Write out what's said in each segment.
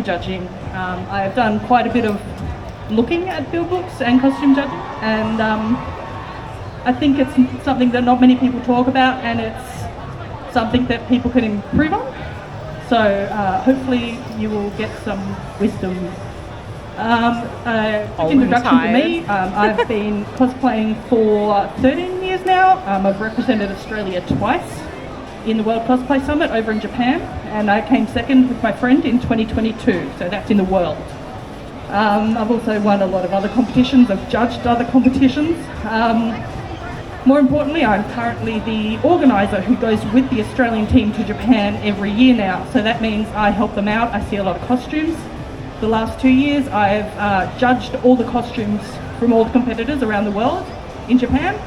judging. I've done quite a bit of looking at Buildbooks and costume judging, and I think it's something that not many people talk about, and it's something that people can improve on. So hopefully you will get some wisdom. A quick introduction to me. I've been cosplaying for 13 years now. I've represented Australia twice in the World Cosplay Summit over in Japan, and I came second with my friend in 2022, so that's in the world. I've also won a lot of other competitions. I've judged other competitions. More importantly, I'm currently the organiser who goes with the Australian team to Japan every year now. So that means I help them out. I see a lot of costumes. The last 2 years, I've judged all the costumes from all the competitors around the world in Japan.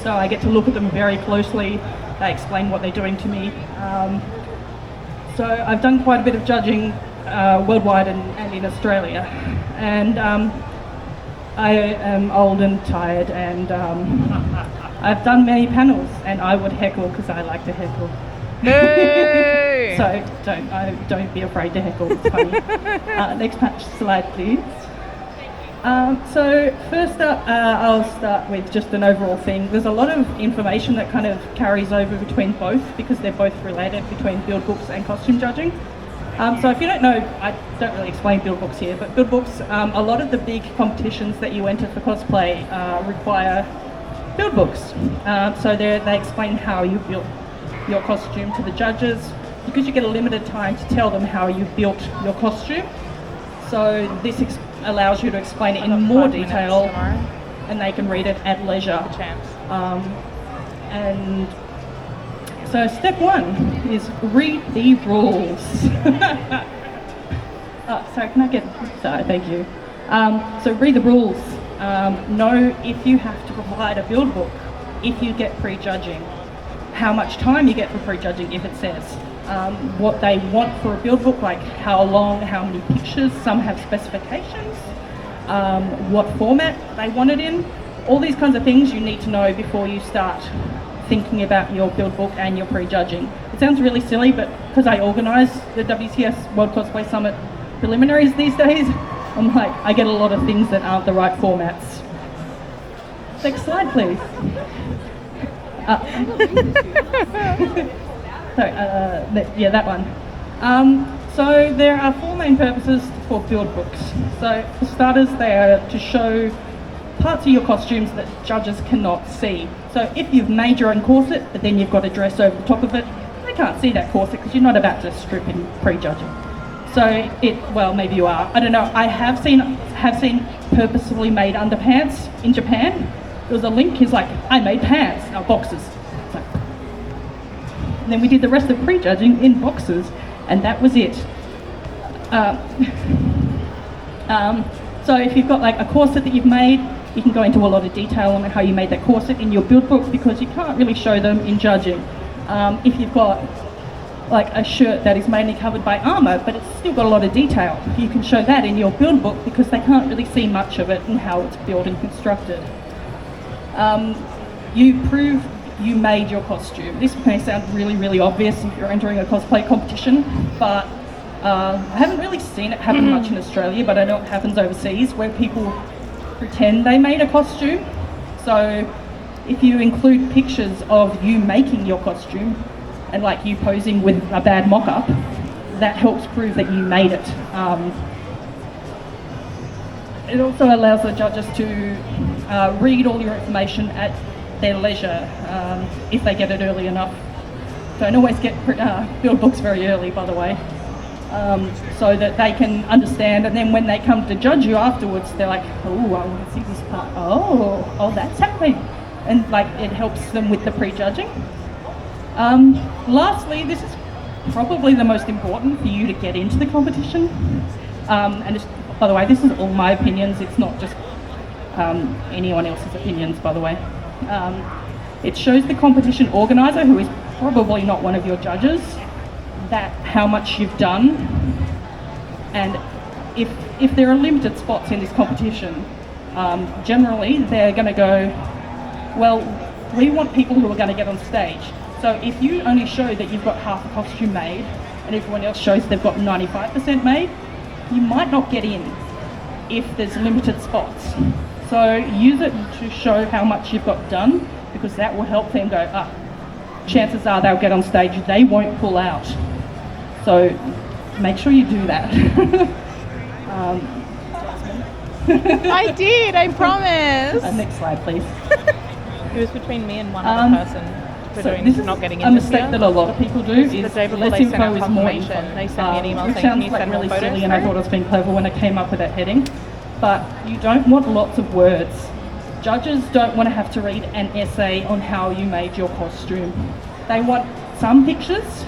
So I get to look at them very closely. They explain what they're doing to me. So I've done quite a bit of judging worldwide and in Australia. And I am old and tired, and I've done many panels, and I would heckle because I like to heckle. Hey! So don't be afraid to heckle, it's funny. Next slide, please. So first up, I'll start with just an overall thing. There's a lot of information that kind of carries over between both because they're both related between Buildbooks and costume judging. So if you don't know, I don't really explain Buildbooks here, but Buildbooks, a lot of the big competitions that you enter for cosplay require Buildbooks. So they explain how you built your costume to the judges, because you get a limited time to tell them how you built your costume. So this allows you to explain it in more detail, and they can read it at leisure. And so step one is read the rules. Sorry, can I get, sorry, thank you. So read the rules. Know if you have to provide a build book, if you get prejudging, how much time you get for prejudging if it says, what they want for a build book, like how long, how many pictures, some have specifications, what format they want it in. All these kinds of things you need to know before you start thinking about your build book and your prejudging. It sounds really silly, but because I organise the WCS World Cosplay Summit preliminaries these days, I'm like, I get a lot of things that aren't the right formats. Next slide, please. Sorry, yeah, that one. So there are four main purposes for build books. So for starters, they are to show parts of your costumes that judges cannot see. So if you've made your own corset, but then you've got a dress over the top of it, they can't see that corset because you're not about to strip in prejudging. So well, maybe you are. I don't know. I have seen purposefully made underpants in Japan. There was a link. He's like, I made pants, boxes. So, and then we did the rest of prejudging in boxes, and that was it. So if you've got like a corset that you've made, you can go into a lot of detail on how you made that corset in your build book because you can't really show them in judging. If you've got like a shirt that is mainly covered by armour, but it's still got a lot of detail, you can show that in your build book because they can't really see much of it and how it's built and constructed. You prove you made your costume. This may sound really, really obvious if you're entering a cosplay competition, but I haven't really seen it happen much in Australia, but I know it happens overseas where people pretend they made a costume. So if you include pictures of you making your costume and like you posing with a bad mock-up, that helps prove that you made it. It also allows the judges to read all your information at their leisure if they get it early enough. Don't always get build books very early, by the way, so that they can understand, and then when they come to judge you afterwards, they're like, oh, I want to see this part. Oh, that's happening. And like it helps them with the prejudging. Lastly, this is probably the most important for you to get into the competition. And just, by the way, this is all my opinions. It's not just anyone else's opinions, by the way. It shows the competition organiser, who is probably not one of your judges, that how much you've done. And if there are limited spots in this competition, generally they're going to go, well, we want people who are going to get on stage. So if you only show that you've got half a costume made and everyone else shows they've got 95% made, you might not get in if there's limited spots. So use it to show how much you've got done, because that will help them go, chances are they'll get on stage, they won't pull out. So make sure you do that. I did, I promise. Next slide, please. It was between me and one other person for So doing this is not getting a in mistake that a lot of people do. The Is day before less they sent info out is more info. confirmation, they sent me an email Which saying, "Can sounds you like send more really photos silly, and I through?" thought I was being clever when I came up with that heading. But you don't want lots of words. Judges don't want to have to read an essay on how you made your costume. They want some pictures,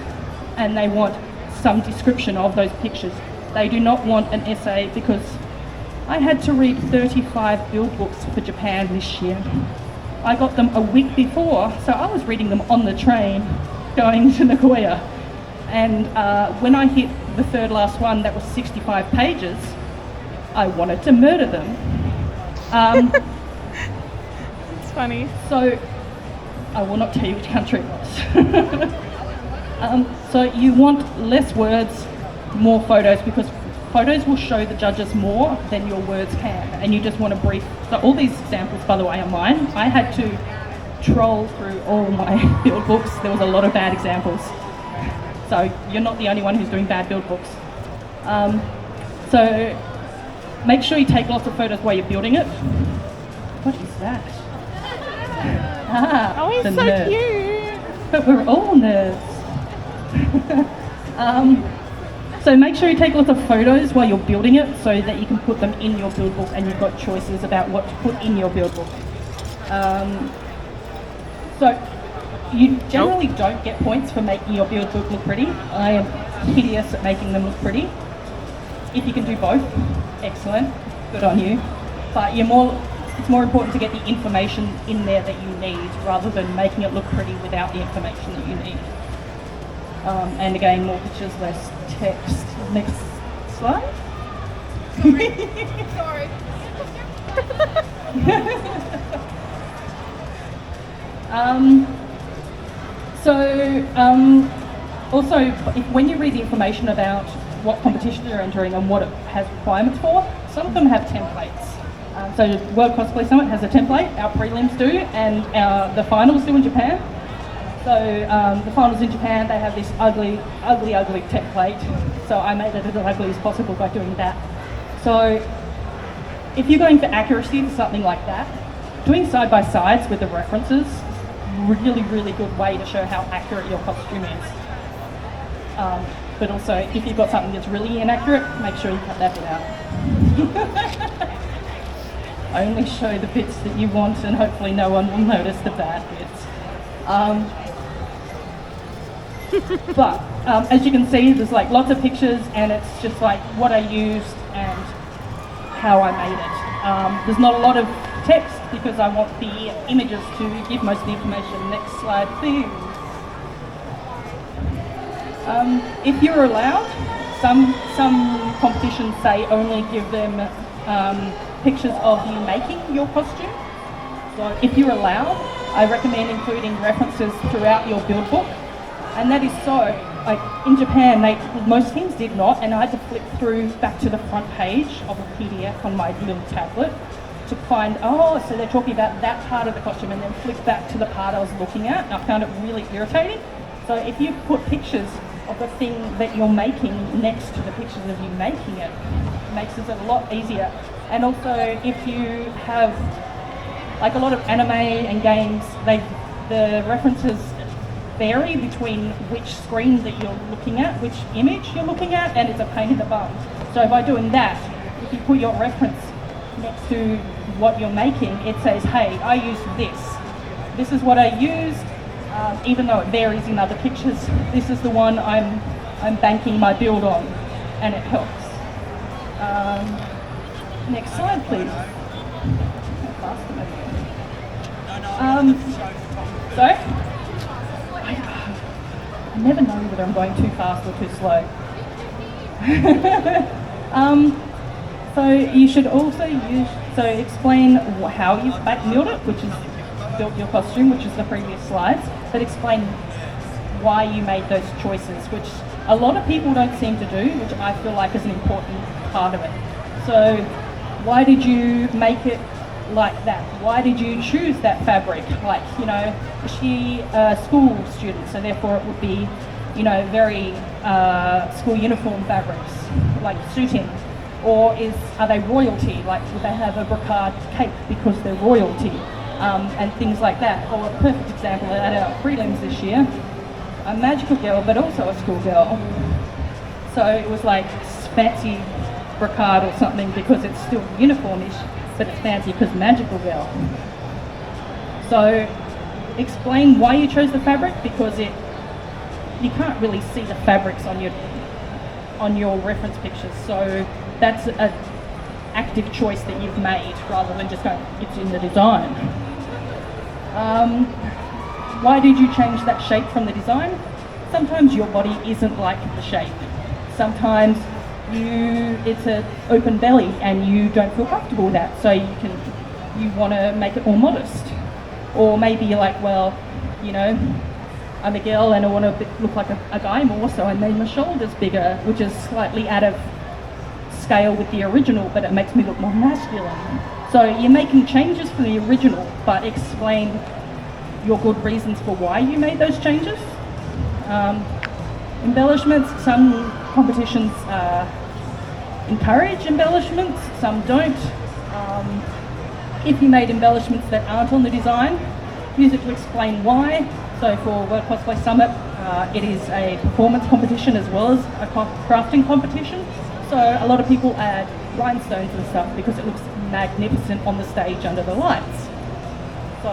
and they want some description of those pictures. They do not want an essay, because I had to read 35 Buildbooks for Japan this year. I got them a week before, so I was reading them on the train going to Nagoya. And when I hit the third last one, that was 65 pages, I wanted to murder them. It's funny. So I will not tell you which country it was. So you want less words, more photos, because photos will show the judges more than your words can, and you just want to brief. So all these examples, by the way, are mine. I had to troll through all my build books. There was a lot of bad examples. So you're not the only one who's doing bad build books. So make sure you take lots of photos while you're building it. What is that? Oh, he's the so nerd. cute. But we're all nerds. So make sure you take lots of photos while you're building it, so that you can put them in your build book and you've got choices about what to put in your build book. So you generally don't get points for making your build book look pretty. I am hideous at making them look pretty. If you can do both, excellent, good on you. But it's more important to get the information in there that you need, rather than making it look pretty without the information that you need. And again, more pictures, less text. Next slide. Sorry. Also, when you read the information about what competition you're entering and what it has requirements for, some of them have templates. So World Cosplay Summit has a template, our prelims do, and the finals do in Japan. So the finals in Japan, they have this ugly template. So I made it as ugly as possible by doing that. So if you're going for accuracy for something like that, doing side-by-sides with the references, really, really good way to show how accurate your costume is. But also, if you've got something that's really inaccurate, make sure you cut that bit out. Only show the bits that you want, and hopefully no one will notice the bad bits. But as you can see, there's like lots of pictures, and it's just like what I used and how I made it. There's not a lot of text, because I want the images to give most of the information. Next slide, please. If you're allowed, some competitions say only give them pictures of you making your costume. So if you're allowed, I recommend including references throughout your build book. And that is so, like in Japan, most teams did not, and I had to flip through back to the front page of a PDF on my little tablet to find, so they're talking about that part of the costume, and then flick back to the part I was looking at. I found it really irritating. So if you put pictures of the thing that you're making next to the pictures of you making it, it makes it a lot easier. And also, if you have, like a lot of anime and games, the references vary between which screen that you're looking at, which image you're looking at, and it's a pain in the bum. So by doing that, if you put your reference next to what you're making, it says, hey, I used this. This is what I used, even though it varies in other pictures. This is the one I'm banking my build on, and it helps. Next slide, please. Sorry? I never know whether I'm going too fast or too slow. So you should also explain how you've built it, which is built your costume, which is the previous slides, but explain why you made those choices, which a lot of people don't seem to do, which I feel like is an important part of it. So why did you make it like that? Why did you choose that fabric? Like, you know, is she a school student, so therefore it would be, you know, very school uniform fabrics, like suiting? Or are they royalty? Like, would they have a brocade cape because they're royalty? And things like that. Or a perfect example at our prelims this year, a magical girl, but also a school girl. So it was like fancy brocade or something because it's still uniformish, but it's fancy because magical girl. So explain why you chose the fabric, because you can't really see the fabrics on your reference pictures. So that's an active choice that you've made rather than just going, it's in the design. Why did you change that shape from the design? Sometimes your body isn't like the shape. Sometimes it's an open belly and you don't feel comfortable with that, so you want to make it more modest. Or maybe you're like, well, you know, I'm a girl and I want to look like a guy more, so I made my shoulders bigger, which is slightly out of scale with the original, but it makes me look more masculine. So you're making changes for the original, but explain your good reasons for why you made those changes. Embellishments, some competitions encourage embellishments, some don't. If you made embellishments that aren't on the design, use it to explain why. So for World Cosplay Summit, it is a performance competition as well as a crafting competition. So a lot of people add rhinestones and stuff because it looks magnificent on the stage under the lights. So,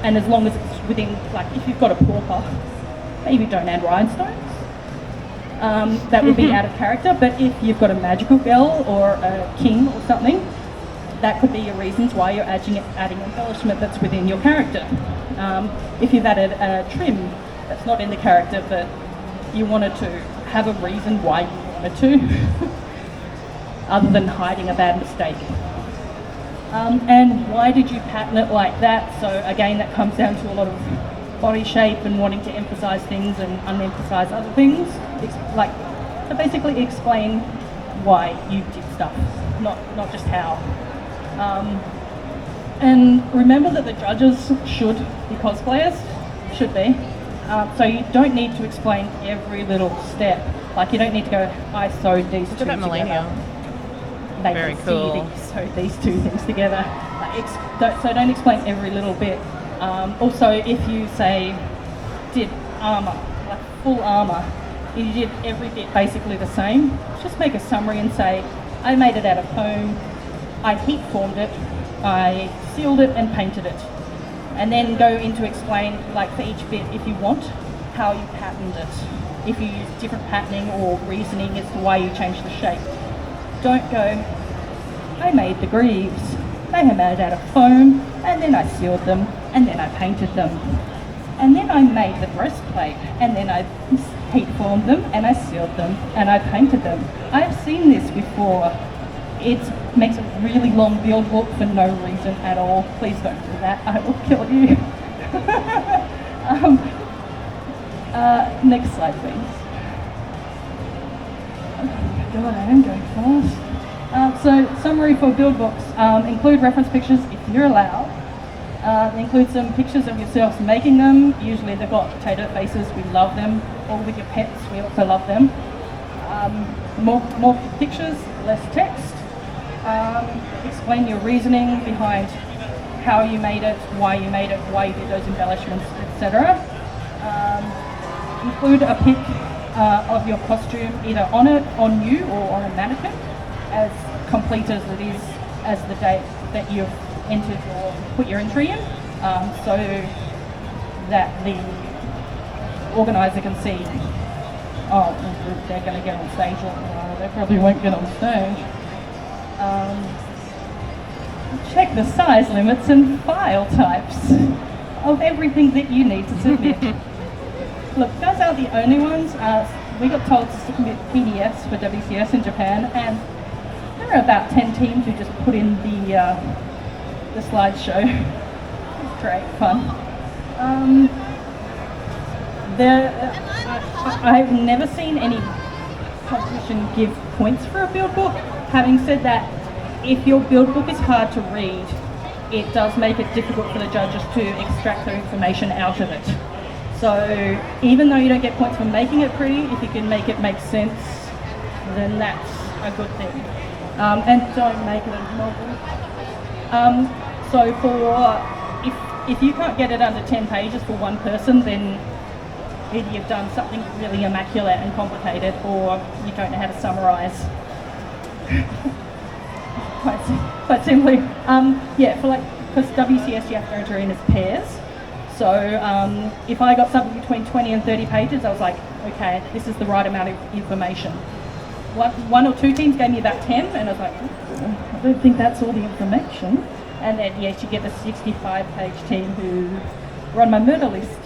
and as long as it's within, like if you've got a pauper, maybe don't add rhinestones. That would be out of character, but if you've got a magical girl or a king or something, that could be your reasons why you're adding embellishment that's within your character. If you've added a trim that's not in the character, but you wanted to have a reason why you wanted to, other than hiding a bad mistake. And why did you pattern it like that? So again, that comes down to a lot of body shape and wanting to emphasize things and unemphasize other things. So basically explain why you did stuff, not just how. And remember that the judges should be cosplayers, should be. So you don't need to explain every little step. Like you don't need to go, I sewed these two together. Millennium. They Very can cool. see these two things together. So don't explain every little bit. Also, if you say did armour, like full armour, you did every bit basically the same, just make a summary and say, I made it out of foam, I heat formed it, I sealed it and painted it. And then go into explain, like for each bit, if you want, how you patterned it. If you use different patterning or reasoning as to why you changed the shape. Don't go, I made the greaves, they are made out of foam, and then I sealed them, and then I painted them. And then I made the breastplate, and then I heat formed them, and I sealed them, and I painted them. I've seen this before. It makes a really long build book for no reason at all. Please don't do that, I will kill you. Next slide, please. God, I am going fast. So, summary for Buildbooks. Include reference pictures if you're allowed. Include some pictures of yourselves making them. Usually they've got potato faces, we love them. Or with your pets, we also love them. More pictures, less text. Explain your reasoning behind how you made it, why you did those embellishments, etc. Include a pic of your costume either on you or on a mannequin, as complete as it is as the date that you've entered or put your entry in, so that the organiser can see, oh, they're going to get on stage, or they probably won't get on stage. Check the size limits and file types of everything that you need to submit. Look, those are the only ones. We got told to submit PDFs for WCS in Japan, and there are about 10 teams who just put in the slideshow. It's great fun. I've never seen any competition give points for a build book. Having said that, if your build book is hard to read, it does make it difficult for the judges to extract their information out of it. So even though you don't get points for making it pretty, if you can make it make sense, then that's a good thing. And don't make it a novel. So if you can't get it under 10 pages for one person, then either you've done something really immaculate and complicated, or you don't know how to summarise. quite simply. Yeah, for because WCS you have to enter in as pairs. So if I got something between 20 and 30 pages, I was like, okay, this is the right amount of information. One or two teams gave me about 10, and I was like, I don't think that's all the information. And then, yes, you get the 65-page team who run my murder list.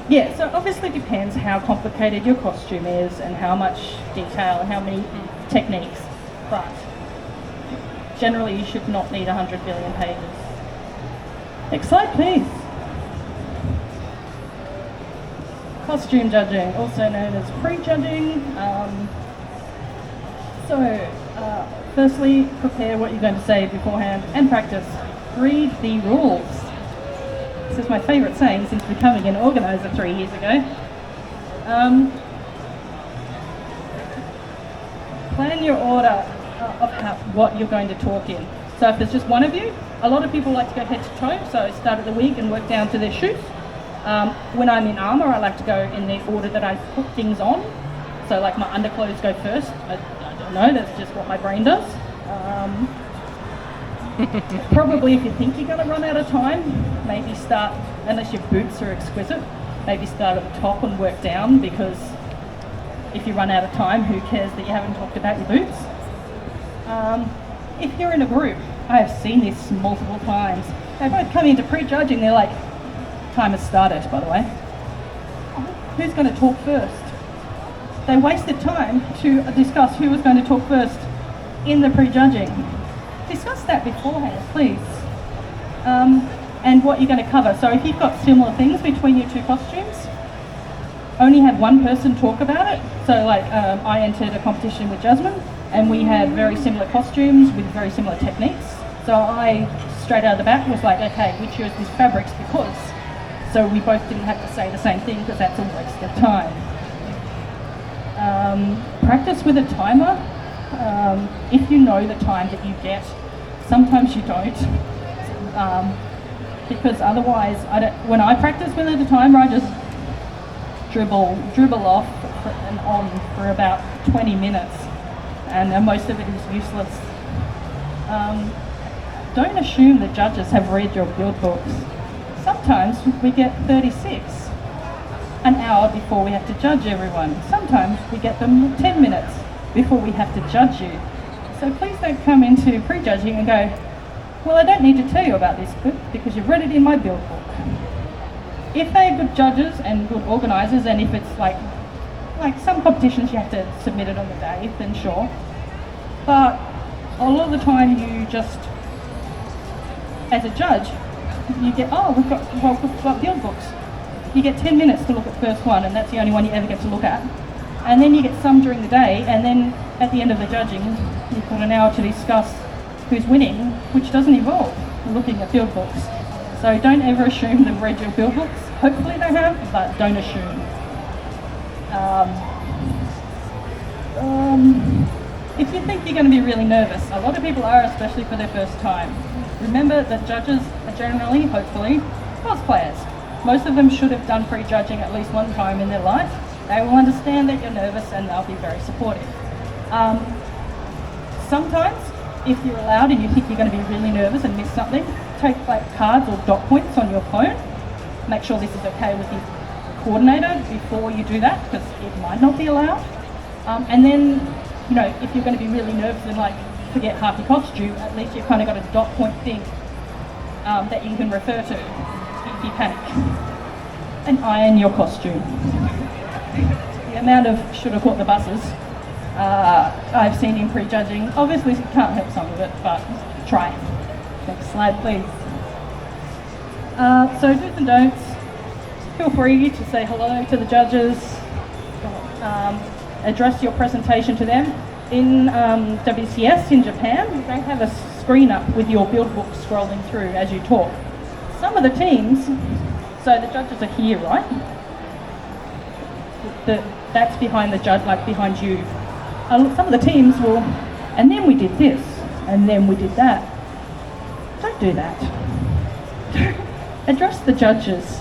Yeah, so obviously depends how complicated your costume is and how much detail and how many techniques, but generally you should not need 100 billion pages. Next slide, please. Costume judging, also known as prejudging. Firstly, prepare what you're going to say beforehand and practice. Read the rules. This is my favourite saying since becoming an organiser 3 years ago. Plan your order of what you're going to talk in. So if there's just one of you, a lot of people like to go head to toe, so start at the wig and work down to their shoes. When I'm in armour, I like to go in the order that I put things on. So like my underclothes go first. I don't know, that's just what my brain does. Probably if you think you're going to run out of time, maybe start, unless your boots are exquisite, maybe start at the top and work down, because if you run out of time, who cares that you haven't talked about your boots? If you're in a group, I have seen this multiple times. They both come into prejudging, they're like, time has started, by the way. Who's going to talk first? They wasted time to discuss who was going to talk first in the prejudging. Discuss that beforehand, please. And what you're going to cover. So if you've got similar things between your two costumes, only have one person talk about it. So like I entered a competition with Jasmine, and we had very similar costumes with very similar techniques. So I, straight out of the bat, was like, okay, we chose these fabrics because, so we both didn't have to say the same thing, because that's a waste of time. Practice with a timer. If you know the time that you get, sometimes you don't, because otherwise, when I practice with a timer, I just dribble off and on for about 20 minutes, and most of it is useless. Don't assume the judges have read your build books. Sometimes we get 36, an hour before we have to judge everyone. Sometimes we get them 10 minutes before we have to judge you. So please don't come into prejudging and go, well, I don't need to tell you about this book because you've read it in my build book. If they're good judges and good organisers, and if it's like some competitions you have to submit it on the day, then sure. But a lot of the time you just, as a judge, you get, we've got build books. You get 10 minutes to look at the first one, and that's the only one you ever get to look at. And then you get some during the day, and then at the end of the judging, you've got an hour to discuss who's winning, which doesn't involve looking at build books. So don't ever assume they've read your build books. Hopefully they have, but don't assume. If you think you're going to be really nervous, a lot of people are, especially for their first time. Remember that judges are generally, hopefully, cosplayers. Most of them should have done prejudging at least one time in their life. They will understand that you're nervous and they'll be very supportive. Sometimes, if you're allowed and you think you're going to be really nervous and miss something, take like cards or dot points on your phone. Make sure this is okay with your coordinator before you do that, because it might not be allowed. And then, if you're going to be really nervous and like forget half your costume, at least you've kind of got a dot point thing that you can refer to if you panic. And iron your costume. The amount of should have caught the buses I've seen in prejudging, obviously you can't help some of it, but try. Next slide, please. So do's and don'ts. feel free to say hello to the judges, address your presentation to them. In WCS in Japan, they have a screen up with your Buildbooks scrolling through as you talk. Some of the teams, so the judges are here, right? That's behind the judge, like behind you. Some of the teams will, and then we did this, and then we did that. Don't do that. Address the judges.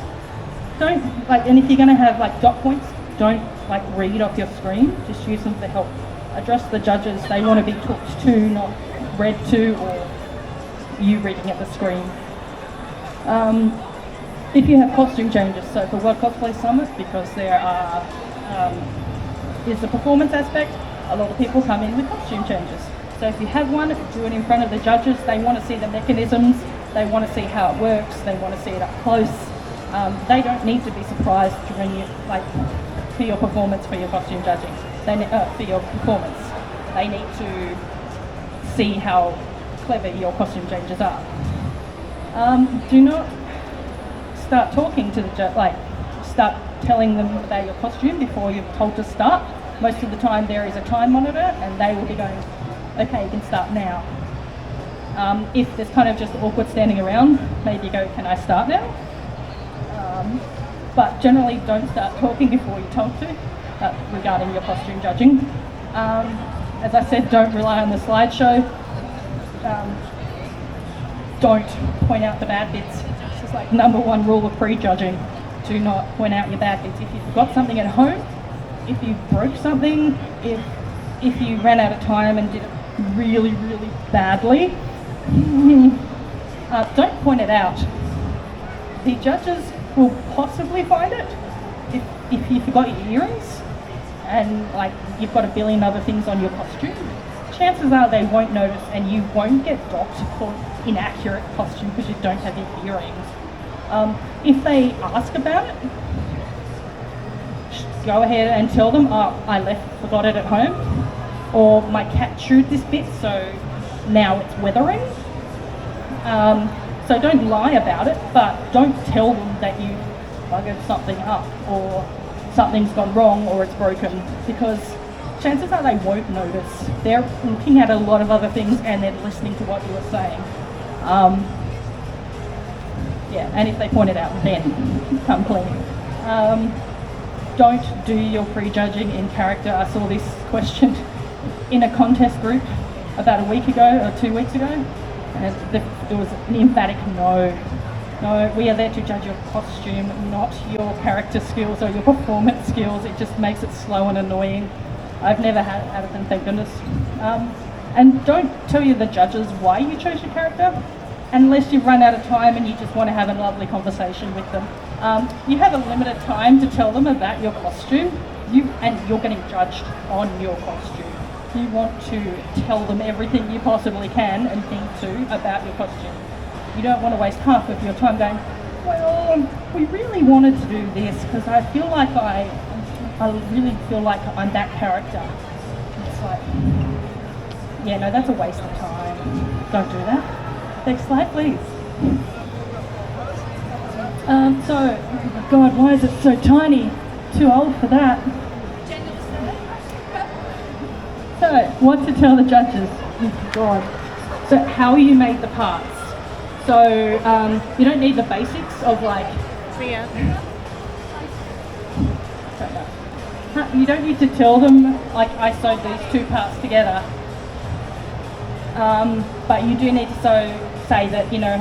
Don't, like, and if you're gonna have like dot points, don't like read off your screen, just use them for help. Address the judges, they want to be talked to, not read to, or you reading at the screen. If you have costume changes, so for World Cosplay Summit, because there is a performance aspect, a lot of people come in with costume changes. So if you have one, do it in front of the judges. They want to see the mechanisms, they want to see how it works, they want to see it up close. They don't need to be surprised when you, like, for your performance, for your costume judging. For your performance, they need to see how clever your costume changes are. Do not start talking to the judge, like start telling them about your costume before you're told to start. Most of the time there is a time monitor and they will be going, okay, you can start now. If there's kind of just awkward standing around, maybe go, can I start now? But generally don't start talking before you're told to. Regarding your costume judging. As I said, don't rely on the slideshow. Don't point out the bad bits. This is like #1 rule of prejudging. Do not point out your bad bits. If you forgot something at home, if you broke something, if you ran out of time and did it really, really badly, don't point it out. The judges will possibly find it if you forgot your earrings and like you've got a billion other things on your costume. Chances are they won't notice and you won't get docked for inaccurate costume because you don't have your earrings. If they ask about it, go ahead and tell them, oh, I forgot it at home, or my cat chewed this bit so now it's weathering. So don't lie about it, but don't tell them that you buggered something up or something's gone wrong or it's broken, because chances are they won't notice. They're looking at a lot of other things and they're listening to what you were saying. Yeah, and if they point it out, then come clean. Don't do your prejudging in character. I saw this question in a contest group about a week ago or 2 weeks ago, and it was an emphatic no. No, we are there to judge your costume, not your character skills or your performance skills. It just makes it slow and annoying. I've never had it out of them, thank goodness. And don't tell the judges why you chose your character, unless you've run out of time and you just want to have a lovely conversation with them. You have a limited time to tell them about your costume, and you're getting judged on your costume. You want to tell them everything you possibly can and think to about your costume. You don't want to waste half of your time going, well, we really wanted to do this because I feel like I really feel like I'm that character. It's like, yeah, no, that's a waste of time. Don't do that. Next slide, please. So, oh my God, why is it so tiny? Too old for that. So, what to tell the judges? Oh God. So, how you made the parts. So, you don't need the basics of like... You don't need to tell them, like, I sewed these two parts together. But you do need to say that, you know,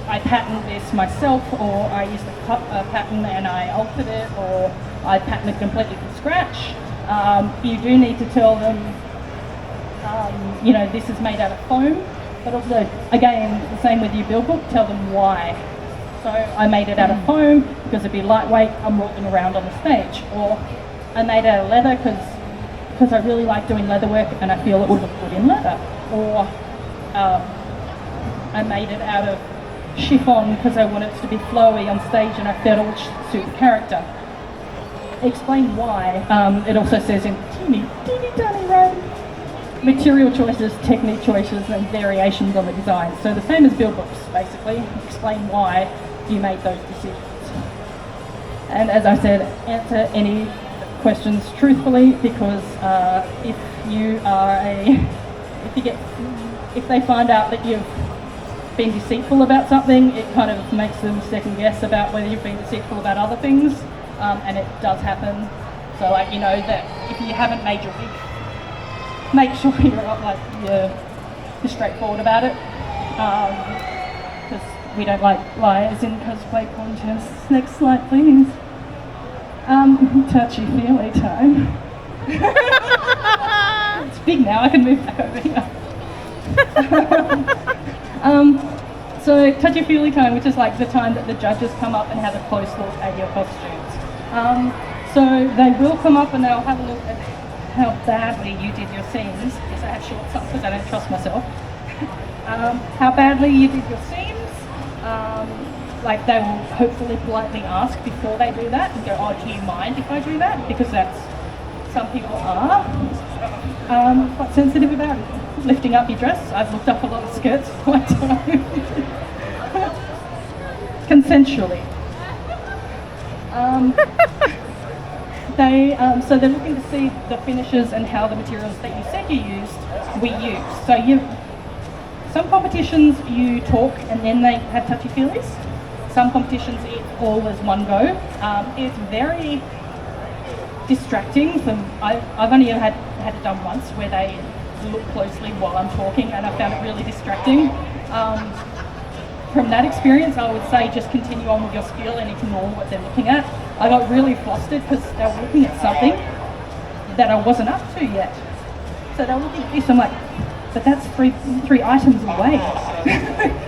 I patterned this myself, or I used a pattern and I altered it, or I patterned it completely from scratch. You do need to tell them, you know, this is made out of foam, but also, again, the same with your build book, tell them why. So I made it out of foam because it'd be lightweight, I'm walking around on the stage. Or I made it out of leather because I really like doing leather work and I feel it would look good in leather. Or I made it out of chiffon because I wanted it to be flowy on stage and I felt it would suit the character. Explain why. It also says in teeny tiny red, material choices, technique choices and variations on the design. So the same as Buildbooks, basically. Explain why you made those decisions. And as I said, answer any questions truthfully, because if they find out that you've been deceitful about something, it kind of makes them second guess about whether you've been deceitful about other things, and it does happen. So like, you know, that if you haven't made your wig, make sure you're straightforward about it, because we don't like liars in cosplay contests. Next slide, please. Touchy-feely time. It's big now, I can move back over here. So touchy-feely time, which is like the time that the judges come up and have a close look at your costumes. So they will come up and they'll have a look at how badly you did your seams, because I have shorts on because I don't trust myself. How badly you did your seams. Like they will hopefully politely ask before they do that and go, oh, do you mind if I do that? Because some people are quite sensitive about it. Lifting up your dress. I've looked up a lot of skirts for my time. Consensually. So they're looking to see the finishes and how the materials that you said you used, we used. So some competitions you talk and then they have touchy-feelies. Some competitions it's all as one go. It's very distracting. I've only had it done once where they look closely while I'm talking, and I found it really distracting. From that experience, I would say just continue on with your skill and ignore what they're looking at. I got really flustered because they were looking at something that I wasn't up to yet. So they were looking at this, I'm like, but that's three items away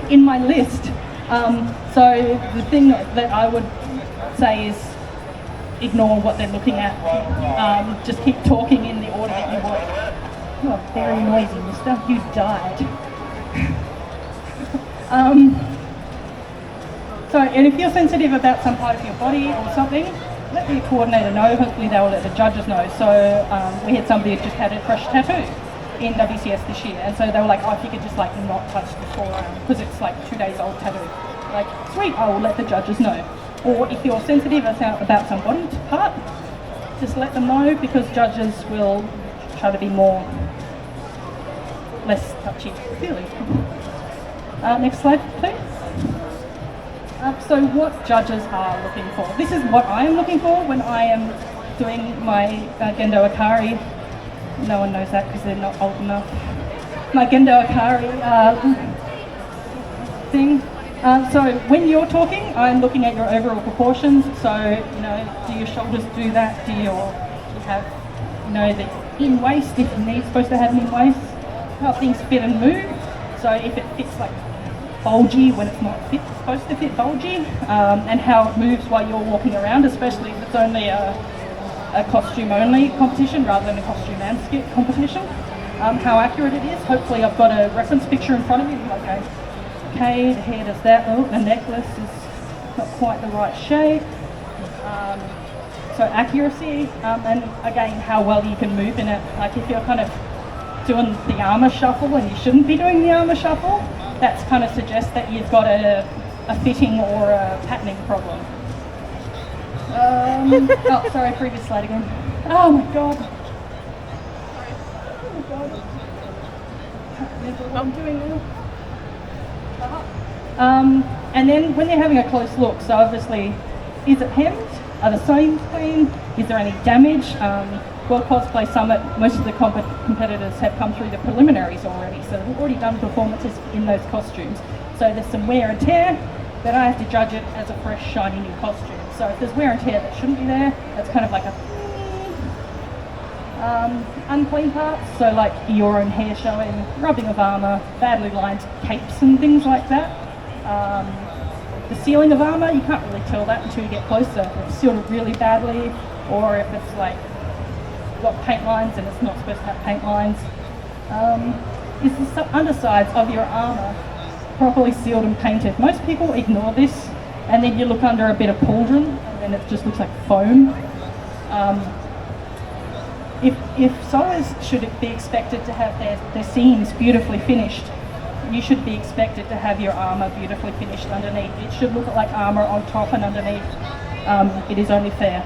in my list. So the thing that I would say is ignore what they're looking at. Just keep talking in the order that you want. Oh, very noisy, mister. You died. And if you're sensitive about some part of your body or something, let the coordinator know. Hopefully they will let the judges know. So we had somebody who just had a fresh tattoo in WCS this year, and so they were like, oh, if you could just like not touch the forearm because it's like 2 days old tattoo. Like, sweet, I will let the judges know. Or if you're sensitive about some body part, just let them know, because judges will try to be less touchy-feely. Next slide, please. So what judges are looking for? This is what I am looking for when I am doing my Gendo Akari. No one knows that because they're not old enough. My Gendo Akari thing. So when you're talking, I'm looking at your overall proportions. So, you know, do your shoulders do that? Do you have, you know, the in waist, if the knee's supposed to have an in waist? How things fit and move. So if it fits like bulgy when it's not supposed to fit bulgy, and how it moves while you're walking around, especially if it's only a costume only competition rather than a costume and skit competition. How accurate it is. Hopefully I've got a reference picture in front of you. Okay, the hair does that. Oh, the necklace is not quite the right shape. So accuracy, and again, how well you can move in it. Like if you're kind of doing the armour shuffle and you shouldn't be doing the armour shuffle, that's kind of suggests that you've got a fitting or a patterning problem. Oh, sorry, previous slide again. Oh my god. Oh my god. What I'm doing now. And then when they're having a close look, so obviously, is it hemmed? Are the seams clean? Is there any damage? World Cosplay Summit, most of the competitors have come through the preliminaries already, so they've already done performances in those costumes. So there's some wear and tear, but I have to judge it as a fresh, shiny new costume. So if there's wear and tear that shouldn't be there, that's kind of like a unclean parts, so like your own hair showing, rubbing of armour, badly lined capes and things like that. The sealing of armour, you can't really tell that until you get closer. If it's sealed really badly, or if it's like got paint lines and it's not supposed to have paint lines. Is the undersides of your armour properly sealed and painted? Most people ignore this, and then you look under a bit of pauldron and then it just looks like foam. If sewers should be expected to have their seams beautifully finished, you should be expected to have your armour beautifully finished underneath. It should look like armour on top and underneath. It is only fair.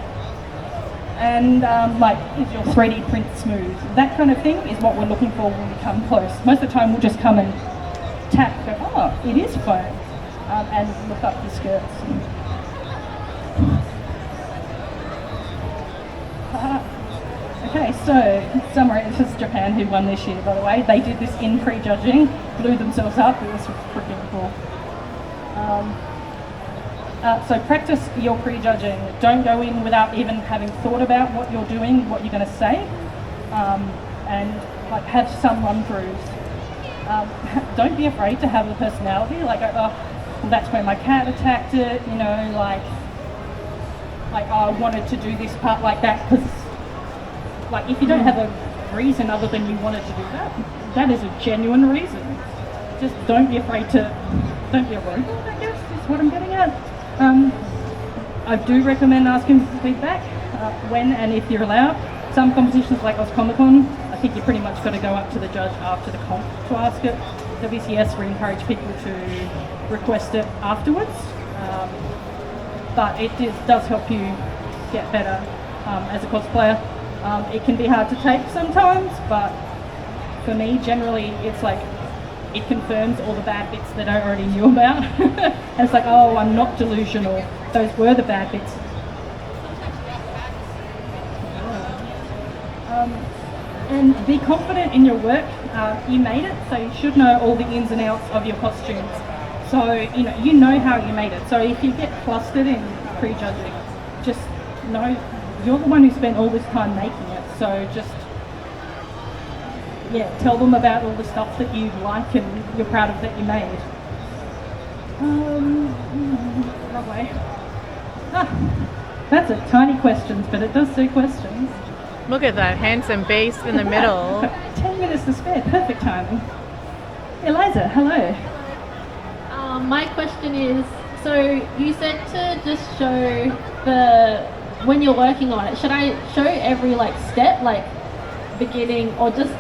And like, is your 3D print smooth? That kind of thing is what we're looking for when we come close. Most of the time we'll just come and tap, go, oh, it is foam, and look up the skirts. Okay, so summary, this is Japan who won this year, by the way. They did this in prejudging, blew themselves up, it was freaking cool. So practice your prejudging. Don't go in without even having thought about what you're doing, what you're going to say, and like have some run-throughs. Don't be afraid to have a personality, like, oh, well, that's where my cat attacked it, you know, like oh, I wanted to do this part like that, because like if you don't have a reason other than you wanted to do that, that is a genuine reason. Just don't be afraid to, don't be a robot, I guess, is what I'm getting at. I do recommend asking for feedback when and if you're allowed. Some competitions like Oz Comic Con, I think you pretty much got to go up to the judge after the comp to ask it. WCS, we encourage people to request it afterwards, but it does help you get better as a cosplayer. It can be hard to take sometimes, but for me, generally, it's like it confirms all the bad bits that I already knew about. And it's like, oh, I'm not delusional. Those were the bad bits. And be confident in your work. You made it, so you should know all the ins and outs of your costumes. So you know how you made it. So if you get flustered in prejudging, just know you're the one who spent all this time making it. So just tell them about all the stuff that you like and you're proud of that you made. Wrong way. That's a tiny questions, but it does say questions. Look at that handsome base in the middle. 10 minutes to spare, perfect timing. Eliza, hello. My question is, so you said to just show when you're working on it, should I show every like step, like beginning, or just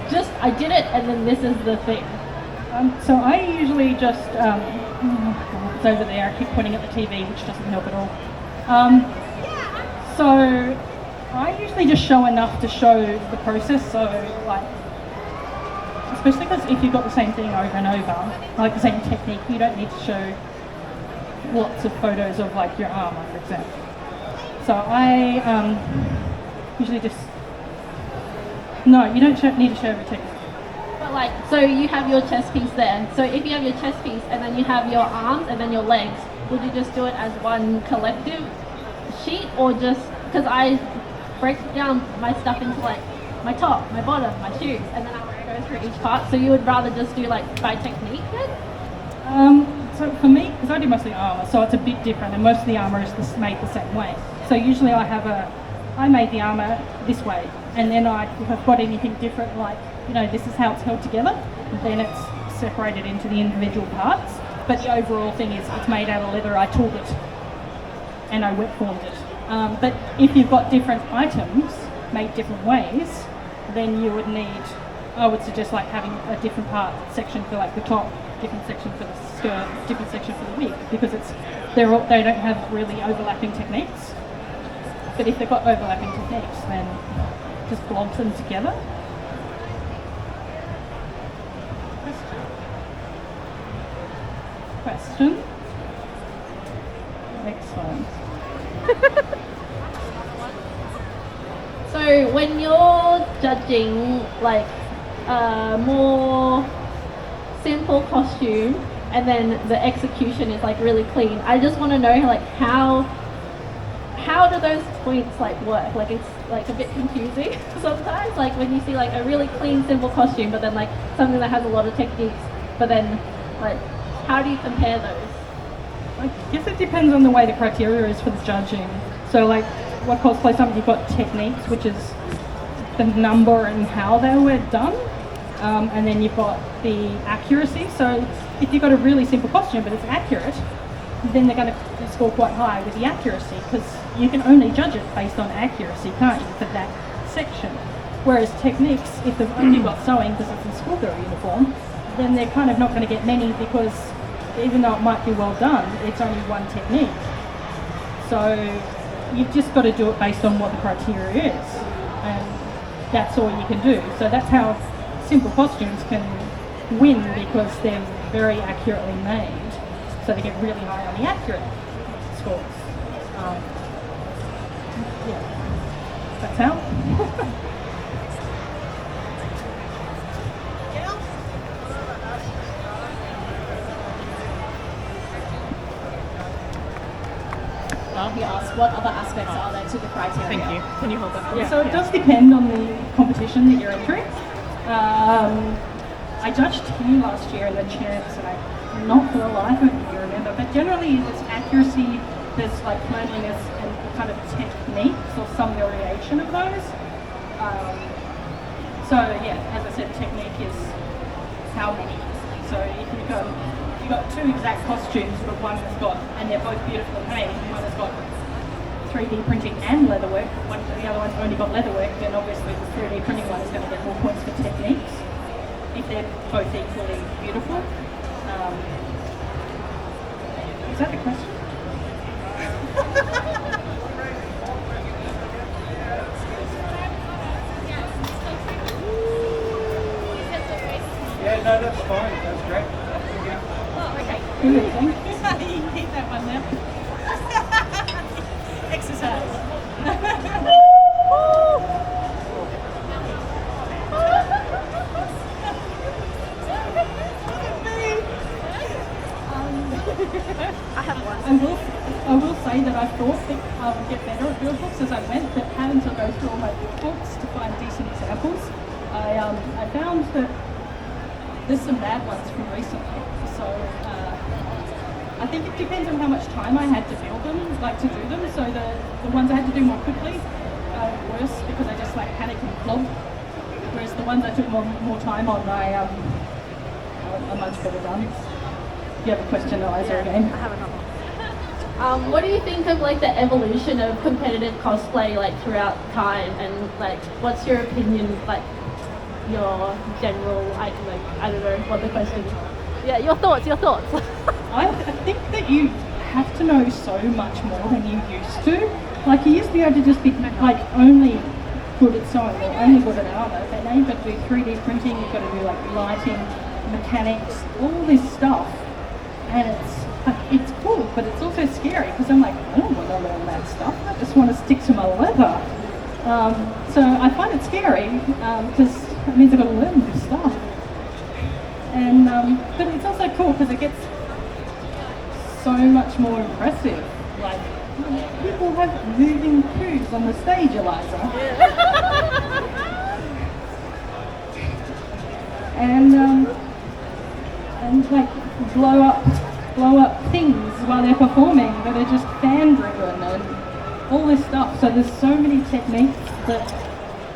I did it and then this is the thing? So I usually just, it's over there, I keep pointing at the TV, which doesn't help at all. So I usually just show enough to show the process, so like, especially because if you've got the same thing over and over, like the same technique, you don't need to show lots of photos of like your armour, for example. So I usually just, no, you don't need to show every technique. But like, so you have your chest piece there, so if you have your chest piece and then you have your arms and then your legs, would you just do it as one collective sheet, or just, because I break down my stuff into like my top, my bottom, my shoes, and then I go through each part, so you would rather just do like by technique then? So for me, because I do mostly armour, so it's a bit different, and most of the armour is made the same way. So usually I made the armour this way, and then if I've got anything different, like, this is how it's held together, then it's separated into the individual parts. But the overall thing is, it's made out of leather, I tooled it, and I wet formed it. But if you've got different items made different ways, then you would need, I would suggest like having a different section for like the top, different section for the skirt, different section for the wig, because they don't have really overlapping techniques. But if they've got overlapping techniques, then just blob them together. Question? Excellent. So when you're judging like a more simple costume and then the execution is like really clean, I just want to know like how do those points like work? Like it's like a bit confusing sometimes, like when you see like a really clean simple costume but then like something that has a lot of techniques, but then like how do you compare those? I guess it depends on the way the criteria is for the judging. So like what cosplay, something you've got techniques, which is the number and how they were done, and then you've got the accuracy. So if you've got a really simple costume but it's accurate, then they're going to score quite high with the accuracy, because you can only judge it based on accuracy, can't you, for that section. Whereas techniques, if they've only got sewing because it's a schoolgirl uniform, then they're kind of not going to get many because even though it might be well done, it's only one technique. So you've just got to do it based on what the criteria is, and that's all you can do. So that's how simple costumes can win, because they're very accurately made, so they get really high on the accurate scores. Yeah, that's how. He asked, what other aspects are there to the criteria? Thank you. Can you hold that? Yeah, so it does depend on the competition that you're entering. I judged two last year in the champs, and I not for the life of me remember, but generally there's accuracy, there's like cleanliness and kind of techniques or some variation of those. So yeah, as I said, technique is how many. So if you've got two exact costumes, but one has got, and they're both beautifully made, one has got 3D printing and leatherwork, the other one's only got leatherwork, then obviously the 3D printing one is going to get more points for techniques, if they're both equally beautiful. Is that the question? Yeah, no, that's fine. That's great. Good, thank you. You can keep that one now. Exercise. I have one. I will say that I thought that I would get better at Buildbooks as I went, but having to go through all my Buildbooks to find decent examples, I found that there's some bad ones from recently. So I think it depends on how much time I had to build them, like to do them. So the ones I had to do more quickly are worse because I just like panicked and flogged. Whereas the ones I took more time on, are much better done. You have a question, Eliza, again? I have another one. What do you think of like the evolution of competitive cosplay like throughout time, and like what's your opinion, like your general, I don't know what the question is. Yeah, your thoughts. I think that you have to know so much more than you used to. Like you used to be able to just be like only good at sewing or only good at armour, but now you've got to do 3D printing, you've got to do like lighting, mechanics, all this stuff, and it's cool, but it's also scary because I'm like, I don't want to learn that stuff. I just want to stick to my leather. So I find it scary because it means I've got to learn new stuff. And but it's also cool because it gets so much more impressive. Like people have moving poos on the stage, Eliza. And like blow up things while they're performing that are just fan driven and all this stuff. So there's so many techniques that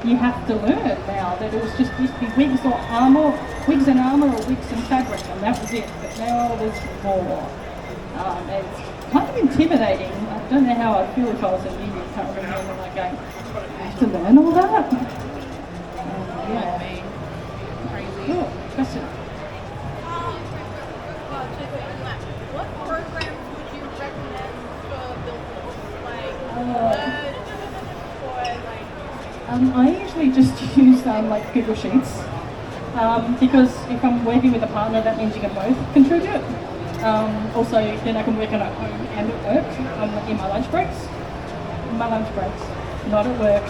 you have to learn now that it was just used to be wigs and armour or wigs and fabric, and that was it. But now there's more. And it's kind of intimidating. I don't know how I'd feel if I was a newbie coming in and like going, I have to learn all that? Yeah. Cool. Question. What programs would you recommend for Buildbooks? Like or like I usually just use like Google Sheets because if I'm working with a partner, that means you can both contribute. Also, then I can work on it at home and at work in my lunch breaks. Not at work.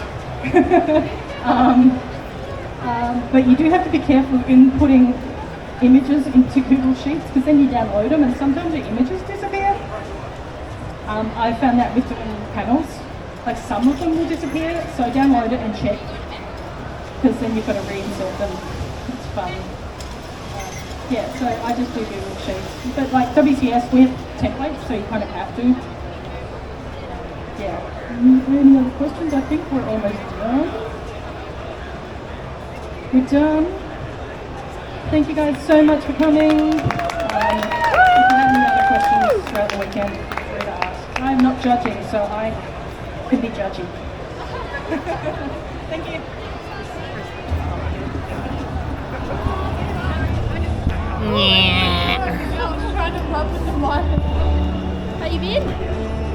But you do have to be careful in putting images into Google Sheets because then you download them and sometimes the images disappear. I found that with doing panels. Like some of them will disappear, so download it and check because then you've got to reinsert them. It's fun. Yeah, so I just do Google Sheets. But like WCS, we have templates, so you kind of have to. Yeah. Any other questions? I think we're almost done. We're done. Thank you guys so much for coming. If you have any other questions throughout the weekend, feel free to ask. I'm not judging, so I could be judgy. Thank you. I was trying to rub with the mic. How you been?